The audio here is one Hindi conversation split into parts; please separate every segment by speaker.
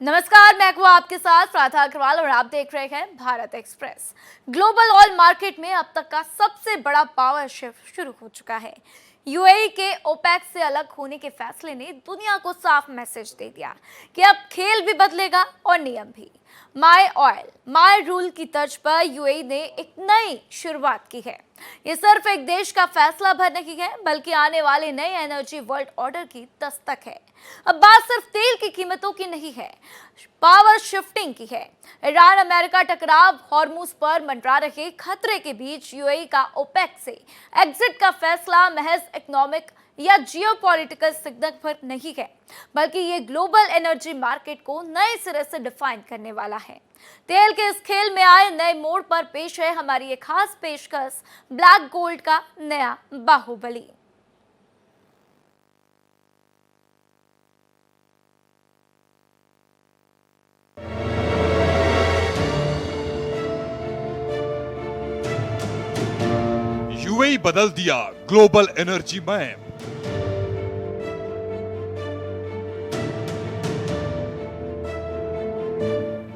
Speaker 1: नमस्कार, मैं हूं आपके साथ राधा अग्रवाल और आप देख रहे हैं Bharat express. Global oil market में अब तक का सबसे बड़ा पावर शिफ्ट शुरू हो चुका है। यूएई के ओपेक से अलग होने के फैसले ने दुनिया को साफ मैसेज दे दिया कि अब खेल भी बदलेगा और नियम भी। माय ऑयल माय रूल की तर्ज पर यूएई ने एक नई शुरुआत की है। ये सिर्फ एक देश का फैसला भर नहीं है, बल्कि आने वाले नए एनर्जी वर्ल्ड ऑर्डर की दस्तक है। अब बात सिर्फ तेल की कीमतों की नहीं है, पावर शिफ्टिंग की है। ईरान अमेरिका टकराव, हॉर्मुज पर मंडरा रहे खतरे के बीच यूएई का ओपेक से एग्जिट का फैसला महज इकोनॉमिक या जियोपॉलिटिकल सिग्नल पर नहीं है, बल्कि ये ग्लोबल एनर्जी मार्केट को नए सिरे से डिफाइन करने वाला है। तेल के इस खेल में आए नए मोड़ पर पेश है हमारी एक खास पेशकश, ब्लैक गोल्ड का नया बाहुबली।
Speaker 2: यूएई बदल दिया global energy map.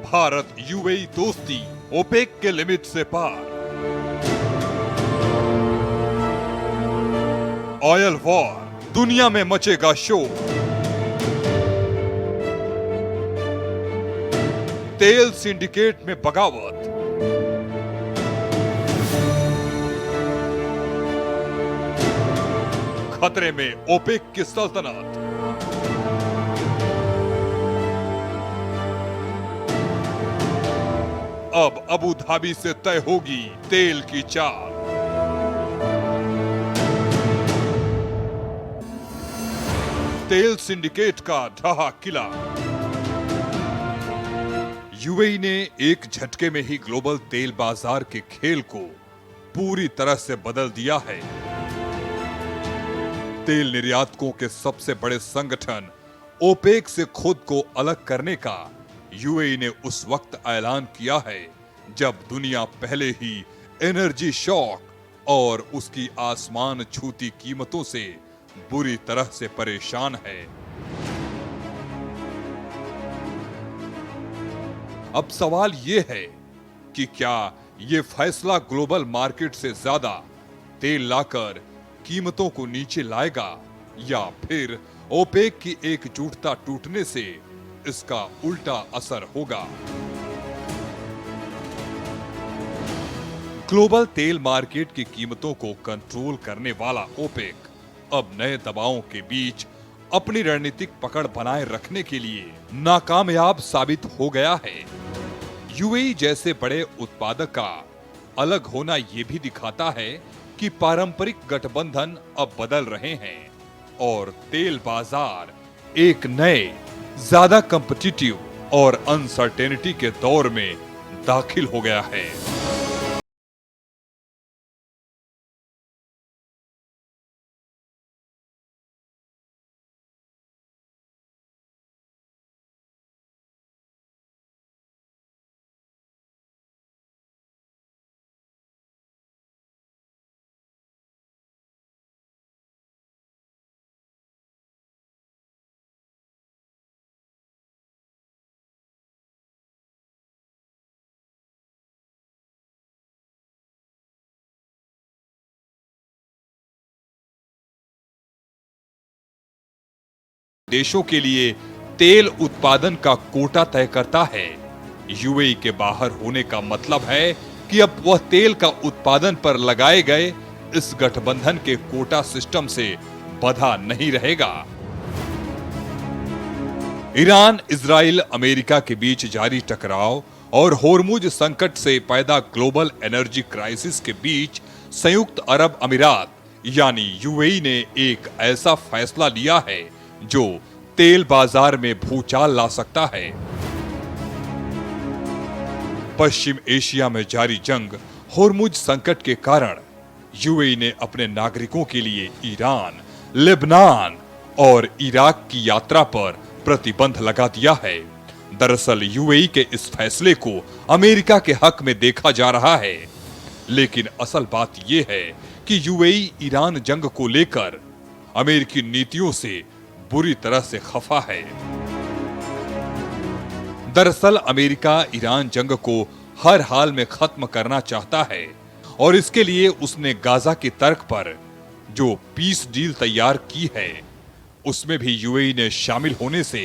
Speaker 2: Bharat UAE दोस्ती ओपेक के लिमिट से पार। ऑयल वॉर, दुनिया में मचेगा शोर। तेल सिंडिकेट में बगावत। खतरे में ओपेक की सल्तनत। अब अबू धाबी से तय होगी तेल की चाल। तेल सिंडिकेट का ढहा किला। यूएई ने एक झटके में ही ग्लोबल तेल बाजार के खेल को पूरी तरह से बदल दिया है। तेल निर्यातकों के सबसे बड़े संगठन ओपेक से खुद को अलग करने का यूएई ने उस वक्त ऐलान किया है जब दुनिया पहले ही एनर्जी शॉक और उसकी आसमान छूती कीमतों से बुरी तरह से परेशान है। अब सवाल यह है कि क्या यह फैसला ग्लोबल मार्केट से ज्यादा तेल लाकर कीमतों को नीचे लाएगा या फिर ओपेक की एकजुटता टूटने से इसका उल्टा असर होगा। ग्लोबल तेल मार्केट की कीमतों को कंट्रोल करने वाला ओपेक अब नए दबावों के बीच अपनी रणनीतिक पकड़ बनाए रखने के लिए नाकामयाब साबित हो गया है। यूएई जैसे बड़े उत्पादक का अलग होना यह भी दिखाता है कि पारंपरिक गठबंधन अब बदल रहे हैं और तेल बाजार एक नए, ज्यादा कॉम्पिटिटिव और अनसर्टेनिटी के दौर में दाखिल हो गया है। देशों के लिए तेल उत्पादन का कोटा तय करता है। यूएई के बाहर होने का मतलब है कि अब वह तेल का उत्पादन पर लगाए गए इस गठबंधन के कोटा सिस्टम से बंधा नहीं रहेगा। ईरान, इजराइल, अमेरिका के बीच जारी टकराव और होर्मुज संकट से पैदा ग्लोबल एनर्जी क्राइसिस के बीच संयुक्त अरब अमीरात यानी यूएई ने एक ऐसा फैसला लिया है जो तेल बाजार में भूचाल ला सकता है। पश्चिम एशिया में जारी जंग, होर्मुज संकट के कारण यूएई ने अपने नागरिकों के लिए ईरान, लेबनान और इराक की यात्रा पर प्रतिबंध लगा दिया है। दरअसल यूएई के इस फैसले को अमेरिका के हक में देखा जा रहा है, लेकिन असल बात यह है कि यूएई ईरान जंग को लेकर अमेरिकी नीतियों से बुरी तरह से खफा है। दरअसल अमेरिका ईरान जंग को हर हाल में खत्म करना चाहता है और इसके लिए उसने गाजा के तर्क पर जो पीस डील तैयार की है उसमें भी यूएई ने शामिल होने से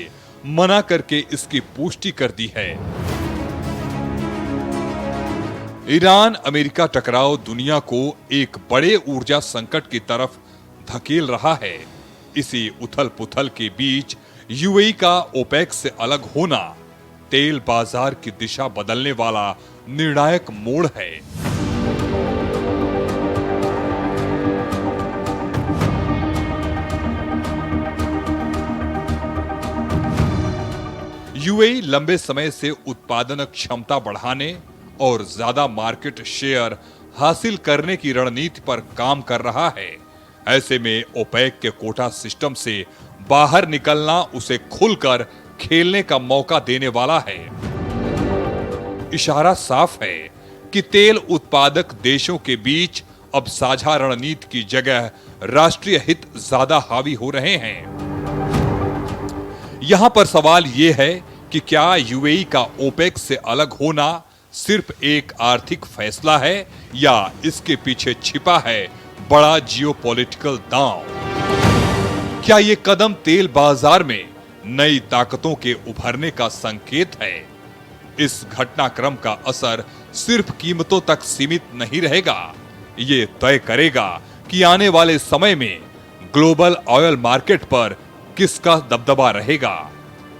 Speaker 2: मना करके इसकी पुष्टि कर दी है। ईरान अमेरिका टकराव दुनिया को एक बड़े ऊर्जा संकट की तरफ धकेल रहा है। इसी उथल पुथल के बीच यूएई का ओपेक से अलग होना तेल बाजार की दिशा बदलने वाला निर्णायक मोड़ है। यूएई लंबे समय से उत्पादन क्षमता बढ़ाने और ज्यादा मार्केट शेयर हासिल करने की रणनीति पर काम कर रहा है। ऐसे में ओपेक के कोटा सिस्टम से बाहर निकलना उसे खुलकर खेलने का मौका देने वाला है। इशारा साफ है कि तेल उत्पादक देशों के बीच अब साझा रणनीति की जगह राष्ट्रीय हित ज्यादा हावी हो रहे हैं। यहां पर सवाल यह है कि क्या यूएई का ओपेक से अलग होना सिर्फ एक आर्थिक फैसला है या इसके पीछे छिपा है बड़ा जियोपॉलिटिकल दांव? क्या ये कदम तेल बाजार में नई ताकतों के उभरने का संकेत है? इस घटनाक्रम का असर सिर्फ कीमतों तक सीमित नहीं रहेगा, ये तय करेगा कि आने वाले समय में ग्लोबल ऑयल मार्केट पर किसका दबदबा रहेगा।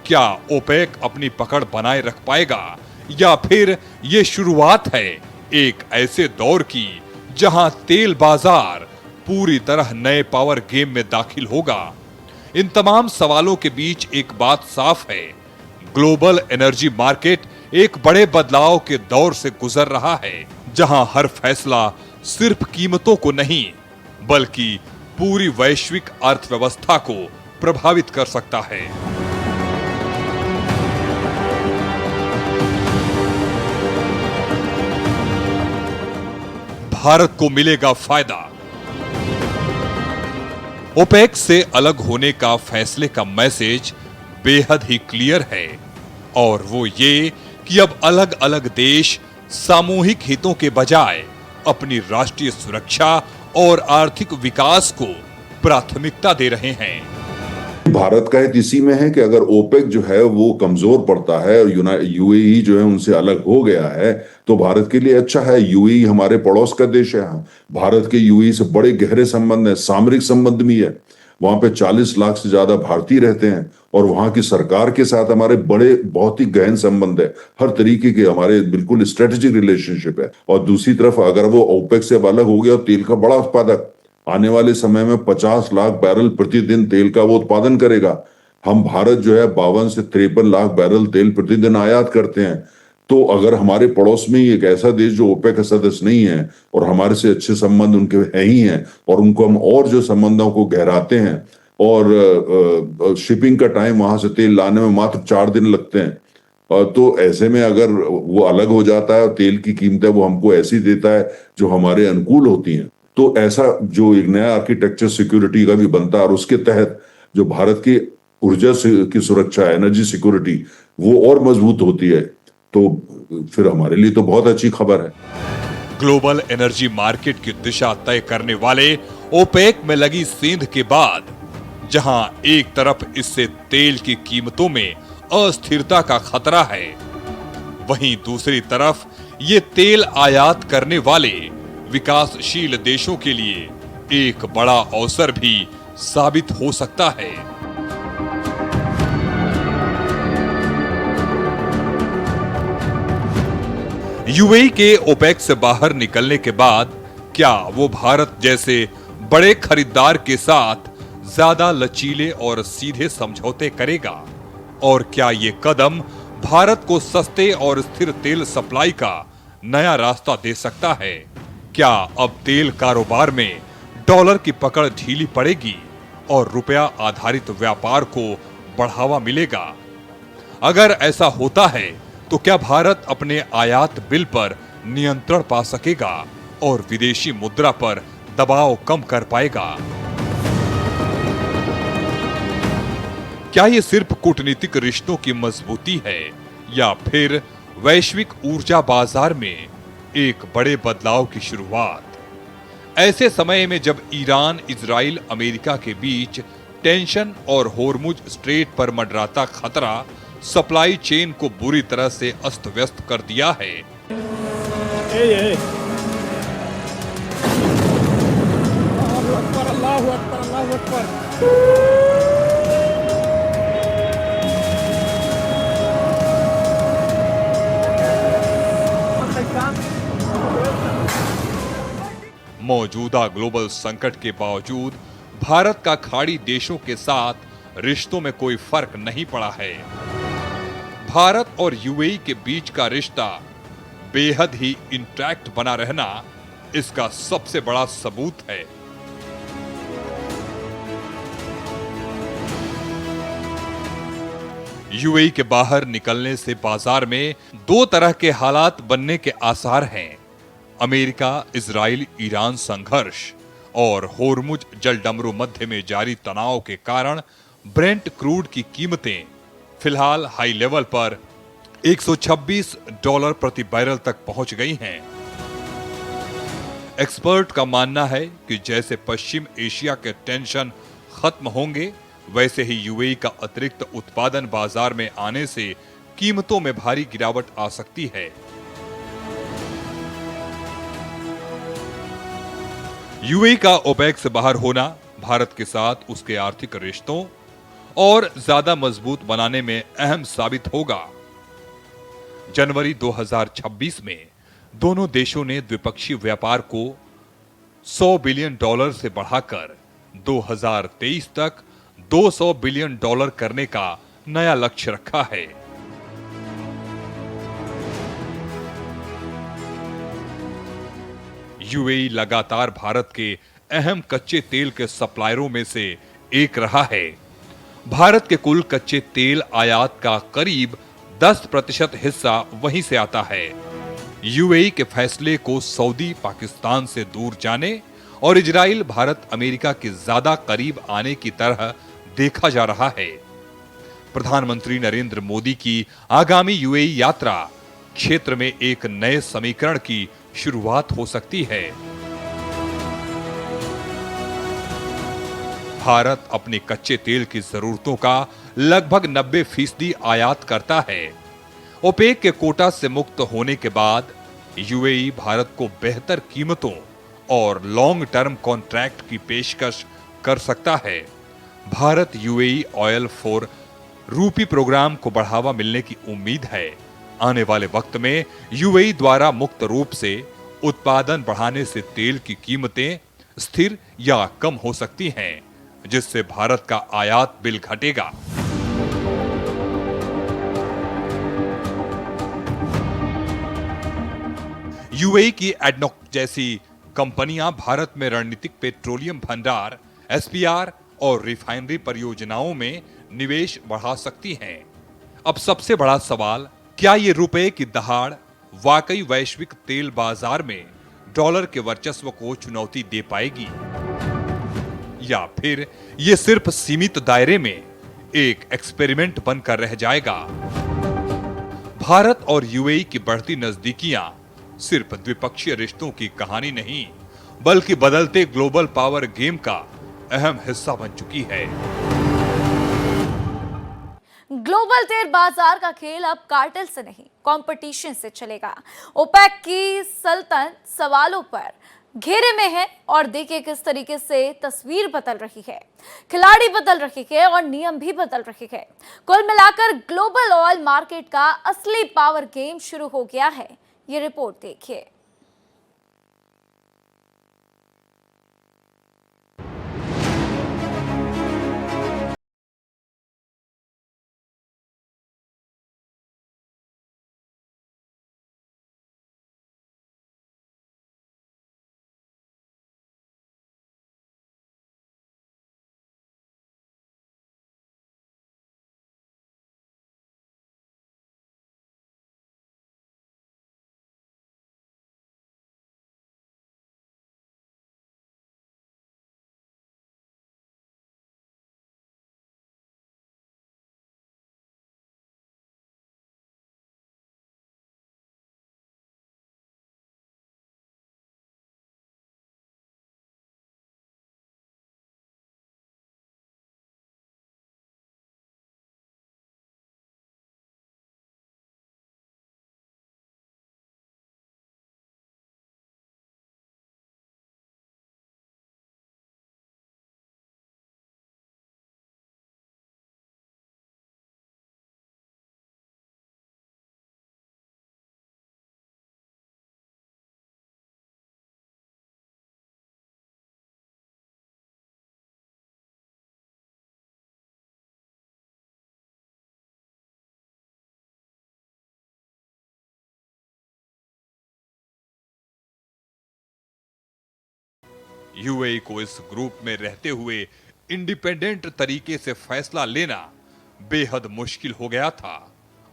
Speaker 2: क्या ओपेक अपनी पकड़ बनाए रख पाएगा या फिर ये शुरुआत है एक ऐसे दौर की जहां तेल बाजार पूरी तरह नए पावर गेम में दाखिल होगा? इन तमाम सवालों के बीच एक बात साफ है, ग्लोबल एनर्जी मार्केट एक बड़े बदलाव के दौर से गुजर रहा है, जहां हर फैसला सिर्फ कीमतों को नहीं बल्कि पूरी वैश्विक अर्थव्यवस्था को प्रभावित कर सकता है। भारत को मिलेगा फायदा। ओपेक से अलग होने का फैसले का मैसेज बेहद ही क्लियर है और वो ये कि अब अलग अलग देश सामूहिक हितों के बजाय अपनी राष्ट्रीय सुरक्षा और आर्थिक विकास को प्राथमिकता दे रहे हैं।
Speaker 3: भारत का हित इसी में है कि अगर ओपेक जो है वो कमजोर पड़ता है और यूएई जो है उनसे अलग हो गया है तो भारत के लिए अच्छा है। यूएई हमारे पड़ोस का देश है। भारत के यूएई से बड़े गहरे संबंध है, सामरिक संबंध भी है। वहां पे 40 लाख से ज्यादा भारतीय रहते हैं और वहां की सरकार के साथ हमारे बड़े बहुत ही गहन संबंध है। हर तरीके के हमारे बिल्कुल स्ट्रेटेजिक रिलेशनशिप है। और दूसरी तरफ अगर वो ओपेक से अलग हो गया, तेल का बड़ा उत्पादक आने वाले समय में 50 लाख बैरल प्रतिदिन तेल का वो उत्पादन करेगा। हम भारत जो है 52 से 53 लाख बैरल तेल प्रतिदिन आयात करते हैं। तो अगर हमारे पड़ोस में ही एक ऐसा देश जो ओपेक का सदस्य नहीं है और हमारे से अच्छे संबंध उनके है ही हैं और उनको हम और जो संबंधों को गहराते हैं और शिपिंग का टाइम वहां से तेल लाने में मात्र 4 दिन लगते हैं, तो ऐसे में अगर वो अलग हो जाता है और तेल की कीमतें वो हमको ऐसी देता है जो हमारे अनुकूल होती हैं, तो ऐसा जो एक नया आर्किटेक्चर सिक्योरिटी का भी बनता है और उसके तहत जो भारत की ऊर्जा की सुरक्षा, एनर्जी सिक्योरिटी वो और मजबूत होती है, तो फिर हमारे लिए तो बहुत अच्छी खबर है।
Speaker 2: ग्लोबल एनर्जी मार्केट की दिशा तय करने वाले ओपेक में लगी सेंध के बाद जहां एक तरफ इससे तेल की कीमतों में अस्थिरता का खतरा है, वहीं दूसरी तरफ ये तेल आयात करने वाले विकासशील देशों के लिए एक बड़ा अवसर भी साबित हो सकता है। यूएई के ओपेक से बाहर निकलने के बाद क्या वो भारत जैसे बड़े खरीदार के साथ ज्यादा लचीले और सीधे समझौते करेगा? और क्या ये कदम भारत को सस्ते और स्थिर तेल सप्लाई का नया रास्ता दे सकता है? क्या अब तेल कारोबार में डॉलर की पकड़ ढीली पड़ेगी और रुपया आधारित व्यापार को बढ़ावा मिलेगा? अगर ऐसा होता है तो क्या भारत अपने आयात बिल पर नियंत्रण पा सकेगा और विदेशी मुद्रा पर दबाव कम कर पाएगा? क्या ये सिर्फ कूटनीतिक रिश्तों की मजबूती है या फिर वैश्विक ऊर्जा बाजार में एक बड़े बदलाव की शुरुआत? ऐसे समय में जब ईरान, इजराइल, अमेरिका के बीच टेंशन और होर्मुज स्ट्रेट पर मंडराता खतरा सप्लाई चेन को बुरी तरह से अस्त व्यस्त कर दिया है।
Speaker 4: अल्लाहु अकबर, अल्लाहु अकबर।
Speaker 2: मौजूदा ग्लोबल संकट के बावजूद भारत का खाड़ी देशों के साथ रिश्तों में कोई फर्क नहीं पड़ा है। भारत और यूएई के बीच का रिश्ता बेहद ही इंटैक्ट बना रहना इसका सबसे बड़ा सबूत है। यूएई के बाहर निकलने से बाजार में दो तरह के हालात बनने के आसार हैं। अमेरिका, इजराइल, ईरान संघर्ष और होर्मुज जलडमरू मध्य में जारी तनाव के कारण ब्रेंट क्रूड की कीमतें फिलहाल हाई लेवल पर $126 प्रति बैरल तक पहुंच गई हैं। एक्सपर्ट का मानना है कि जैसे पश्चिम एशिया के टेंशन खत्म होंगे, वैसे ही यूएई का अतिरिक्त उत्पादन बाजार में आने से कीमतों में भारी गिरावट आ सकती है। यूएई का ओपेक से बाहर होना भारत के साथ उसके आर्थिक रिश्तों और ज्यादा मजबूत बनाने में अहम साबित होगा। जनवरी 2026 में दोनों देशों ने द्विपक्षीय व्यापार को $100 बिलियन से बढ़ाकर 2023 तक $200 बिलियन करने का नया लक्ष्य रखा है। यूएई लगातार भारत के अहम कच्चे तेल के सप्लायरों में से एक रहा है। भारत के कुल कच्चे तेल आयात का करीब 10% हिस्सा वहीं से आता है। यूएई के फैसले को सऊदी पाकिस्तान से दूर जाने और इजराइल भारत अमेरिका के ज्यादा करीब आने की तरह देखा जा रहा है। प्रधानमंत्री नरेंद्र मोदी की आगामी यूएई यात्रा क्षेत्र में एक नए समीकरण की शुरुआत हो सकती है। भारत अपने कच्चे तेल की जरूरतों का लगभग 90% आयात करता है। ओपेक के कोटा से मुक्त होने के बाद यूएई भारत को बेहतर कीमतों और लॉन्ग टर्म कॉन्ट्रैक्ट की पेशकश कर सकता है। भारत यूएई ऑयल फॉर रूपी प्रोग्राम को बढ़ावा मिलने की उम्मीद है। आने वाले वक्त में यूएई द्वारा मुक्त रूप से उत्पादन बढ़ाने से तेल की कीमतें स्थिर या कम हो सकती हैं, जिससे भारत का आयात बिल घटेगा। यूएई की एडनॉक जैसी कंपनियां भारत में रणनीतिक पेट्रोलियम भंडार, एसपीआर और रिफाइनरी परियोजनाओं में निवेश बढ़ा सकती हैं। अब सबसे बड़ा सवाल, क्या ये रुपए की दहाड़ वाकई वैश्विक तेल बाजार में डॉलर के वर्चस्व को चुनौती दे पाएगी, या फिर ये सिर्फ सीमित दायरे में एक एक्सपेरिमेंट बनकर रह जाएगा? भारत और यूएई की बढ़ती नजदीकियां सिर्फ द्विपक्षीय रिश्तों की कहानी नहीं, बल्कि बदलते ग्लोबल पावर गेम का अहम हिस्सा बन चुकी है।
Speaker 1: ग्लोबल तेल बाजार का खेल अब कार्टेल से नहीं, कंपटीशन से चलेगा। ओपेक की सल्तनत सवालों पर घेरे में है और देखिए किस तरीके से तस्वीर बदल रही है, खिलाड़ी बदल रही है और नियम भी बदल रही है। कुल मिलाकर ग्लोबल ऑयल मार्केट का असली पावर गेम शुरू हो गया है। ये रिपोर्ट देखिए।
Speaker 2: यूएई को इस ग्रुप में रहते हुए इंडिपेंडेंट तरीके से फैसला लेना बेहद मुश्किल हो गया था।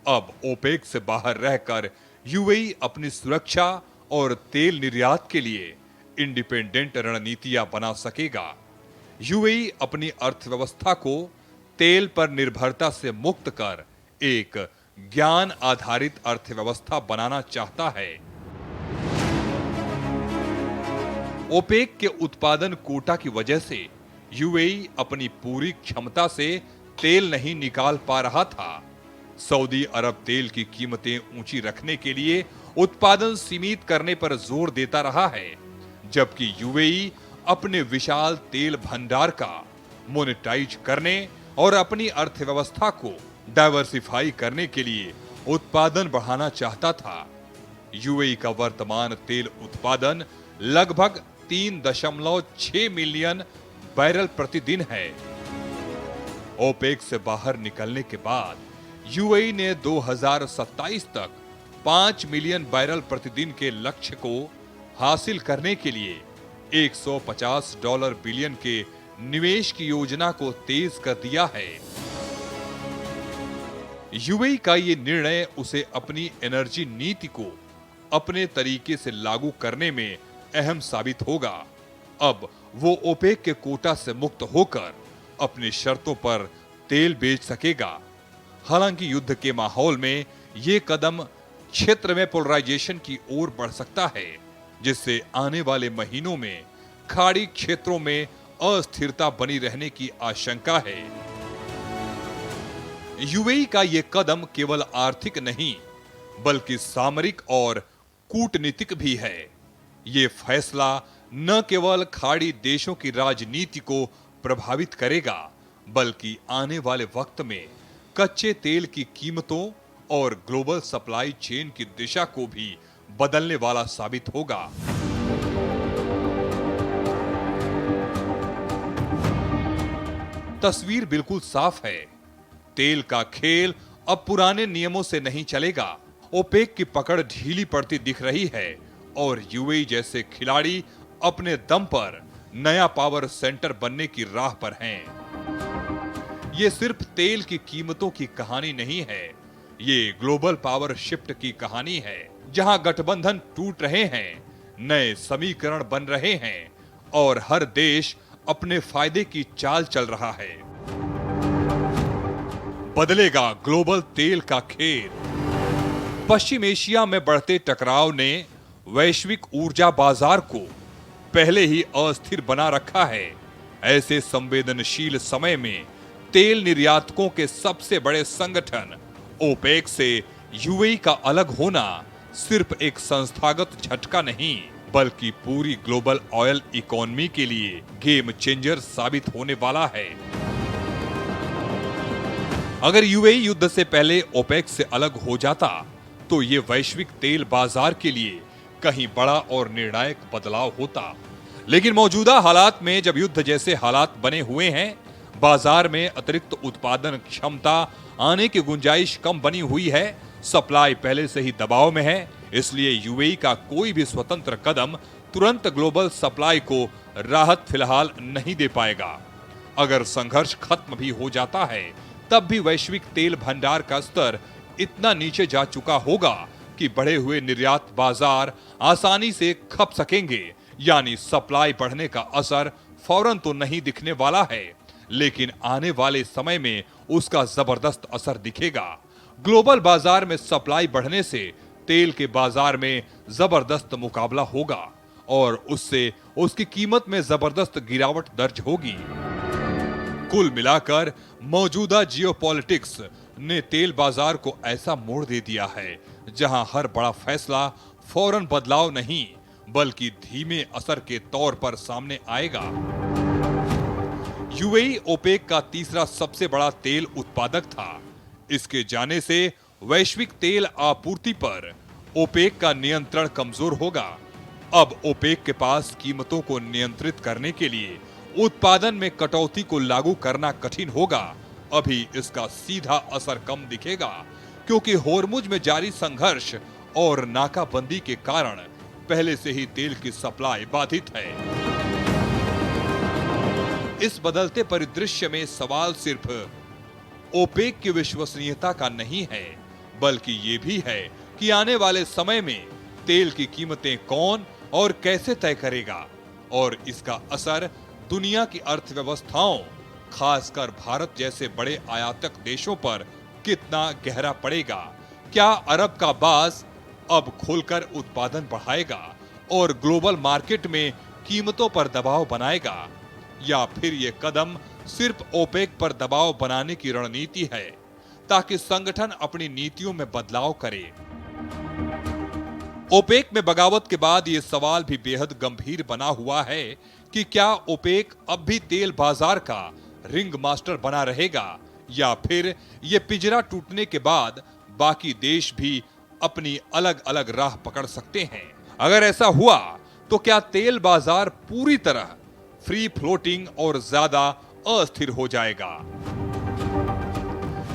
Speaker 2: अब ओपेक से बाहर रहकर यूएई अपनी सुरक्षा और तेल निर्यात के लिए इंडिपेंडेंट रणनीतियां बना सकेगा। यूएई अपनी अर्थव्यवस्था को तेल पर निर्भरता से मुक्त कर एक ज्ञान आधारित अर्थव्यवस्था बनाना चाहता है। ओपेक के उत्पादन कोटा की वजह से यूएई अपनी पूरी क्षमता से तेल नहीं निकाल पा रहा था। सऊदी अरब तेल की कीमतें ऊंची रखने के लिए उत्पादन सीमित करने पर जोर देता रहा है, जबकि यूएई अपने विशाल तेल भंडार का मोनेटाइज करने और अपनी अर्थव्यवस्था को डाइवर्सिफाई करने के लिए उत्पादन बढ़ाना चाहता था। यूएई का वर्तमान तेल उत्पादन लगभग 3.6 मिलियन बैरल प्रतिदिन है। ओपेक से बाहर निकलने के बाद यूएई ने 2027 तक 5 मिलियन बैरल प्रतिदिन के लक्ष्य को हासिल करने के लिए $150 बिलियन के निवेश की योजना को तेज कर दिया है। यूएई का ये निर्णय उसे अपनी एनर्जी नीति को अपने तरीके से लागू करने में अहम साबित होगा। अब वो ओपेक के कोटा से मुक्त होकर अपनी शर्तों पर तेल बेच सकेगा। हालांकि युद्ध के माहौल में ये कदम क्षेत्र में पोलराइजेशन की ओर बढ़ सकता है, जिससे आने वाले महीनों में खाड़ी क्षेत्रों में अस्थिरता बनी रहने की आशंका है। यूएई का यह कदम केवल आर्थिक नहीं बल्कि सामरिक और कूटनीतिक भी है। ये फैसला न केवल खाड़ी देशों की राजनीति को प्रभावित करेगा बल्कि आने वाले वक्त में कच्चे तेल की कीमतों और ग्लोबल सप्लाई चेन की दिशा को भी बदलने वाला साबित होगा। तस्वीर बिल्कुल साफ है। तेल का खेल अब पुराने नियमों से नहीं चलेगा। ओपेक की पकड़ ढीली पड़ती दिख रही है और यूएई जैसे खिलाड़ी अपने दम पर नया पावर सेंटर बनने की राह पर हैं। ये सिर्फ तेल की कीमतों की कहानी नहीं है, ये ग्लोबल पावर शिफ्ट की कहानी है, जहां गठबंधन टूट रहे हैं, नए समीकरण बन रहे हैं और हर देश अपने फायदे की चाल चल रहा है। बदलेगा ग्लोबल तेल का खेल। पश्चिम एशिया में बढ़ते टकराव ने वैश्विक ऊर्जा बाजार को पहले ही अस्थिर बना रखा है। ऐसे संवेदनशील समय में तेल निर्यातकों के सबसे बड़े संगठन ओपेक से यूएई का अलग होना सिर्फ एक संस्थागत झटका नहीं बल्कि पूरी ग्लोबल ऑयल इकोनॉमी के लिए गेम चेंजर साबित होने वाला है। अगर यूएई युद्ध से पहले ओपेक से अलग हो जाता तो ये वैश्विक तेल बाजार के लिए कहीं बड़ा और निर्णायक बदलाव होता, लेकिन मौजूदा हालात में जब युद्ध जैसे हालात बने हुए हैं, बाजार में अतिरिक्त उत्पादन क्षमता आने की गुंजाइश कम बनी हुई है, सप्लाई पहले से ही दबाव में है, इसलिए यूएई का कोई भी स्वतंत्र कदम तुरंत ग्लोबल सप्लाई को राहत फिलहाल नहीं दे पाएगा। अगर संघर्ष खत्म भी हो जाता है तब भी वैश्विक तेल भंडार का स्तर इतना नीचे जा चुका होगा कि बढ़े हुए निर्यात बाजार आसानी से खप सकेंगे, यानी सप्लाई बढ़ने का असर फौरन तो नहीं दिखने वाला है, लेकिन आने वाले समय में उसका जबरदस्त असर दिखेगा। ग्लोबल बाजार में सप्लाई बढ़ने से तेल के बाजार में जबरदस्त मुकाबला होगा और उससे उसकी कीमत में जबरदस्त गिरावट दर्ज होगी। कुल मिलाकर मौजूदा जियोपॉलिटिक्स ने तेल बाजार को ऐसा मोड़ दे दिया है जहां हर बड़ा फैसला फौरन बदलाव नहीं बल्कि धीमे असर के तौर पर सामने आएगा। यूएई ओपेक का तीसरा सबसे बड़ा तेल उत्पादक था। इसके जाने से वैश्विक तेल आपूर्ति पर ओपेक का नियंत्रण कमजोर होगा। अब ओपेक के पास कीमतों को नियंत्रित करने के लिए उत्पादन में कटौती को लागू करना कठिन होगा। अभी इसका सीधा असर कम दिखेगा क्योंकि होर्मुज में जारी संघर्ष और नाकाबंदी के कारण पहले से ही तेल की सप्लाई बाधित है। इस बदलते परिदृश्य में सवाल सिर्फ ओपेक की विश्वसनीयता का नहीं है, बल्कि ये भी है कि आने वाले समय में तेल की कीमतें कौन और कैसे तय करेगा और इसका असर दुनिया की अर्थव्यवस्थाओं, खासकर भारत जैसे बड़े आयातक देशों पर कितना गहरा पड़ेगा। क्या अरब का बाज अब खुलकर उत्पादन बढ़ाएगा और ग्लोबल मार्केट में कीमतों पर दबाव बनाएगा, या फिर ये कदम सिर्फ ओपेक पर दबाव बनाने की रणनीति है ताकि संगठन अपनी नीतियों में बदलाव करे। ओपेक में बगावत के बाद ये सवाल भी बेहद गंभीर बना हुआ है कि क्या ओपेक अब भी तेल बाजार का रिंग मास्टर बना रहेगा, या फिर ये पिंजरा टूटने के बाद बाकी देश भी अपनी अलग अलग राह पकड़ सकते हैं। अगर ऐसा हुआ तो क्या तेल बाजार पूरी तरह फ्री फ्लोटिंग और ज्यादा अस्थिर हो जाएगा?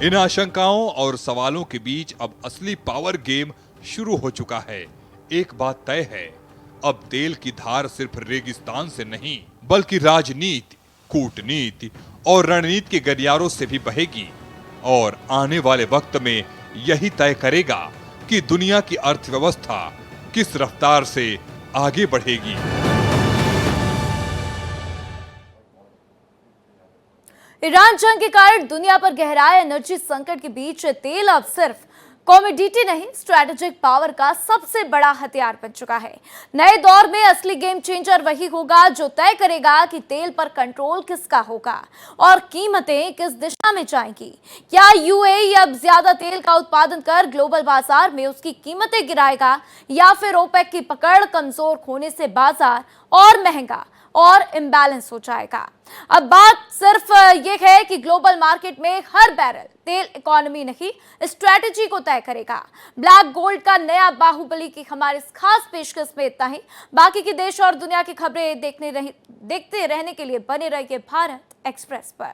Speaker 2: इन आशंकाओं और सवालों के बीच अब असली पावर गेम शुरू हो चुका है। एक बात तय है, अब तेल की धार सिर्फ रेगिस्तान से नहीं बल्कि राजनीति, कूटनीति और रणनीति के गलियारों से भी बहेगी और आने वाले वक्त में यही तय करेगा कि दुनिया की अर्थव्यवस्था किस रफ्तार से आगे बढ़ेगी।
Speaker 1: ईरान जंग के कारण दुनिया पर गहराए एनर्जी संकट के बीच तेल अब सिर्फ कॉमोडिटी नहीं, स्ट्रैटेजिक पावर का सबसे बड़ा हथियार बन चुका है। नए दौर में असली गेम चेंजर वही होगा जो तय करेगा कि तेल पर कंट्रोल किसका होगा और कीमतें किस दिशा में जाएंगी। क्या यूएई अब ज्यादा तेल का उत्पादन कर ग्लोबल बाजार में उसकी कीमतें गिराएगा, या फिर ओपेक की पकड़ कमजोर होने से बाजार और महंगा और इम्बैलेंस हो जाएगा? अब बात सिर्फ ये है कि ग्लोबल मार्केट में हर बैरल तेल इकोनॉमी नहीं, स्ट्रैटेजी को तय करेगा। ब्लैक गोल्ड का नया बाहुबली की हमारी इस खास पेशकश में इतना ही। बाकी के देश और दुनिया की खबरें देखते रहने के लिए बने रहिए भारत एक्सप्रेस पर।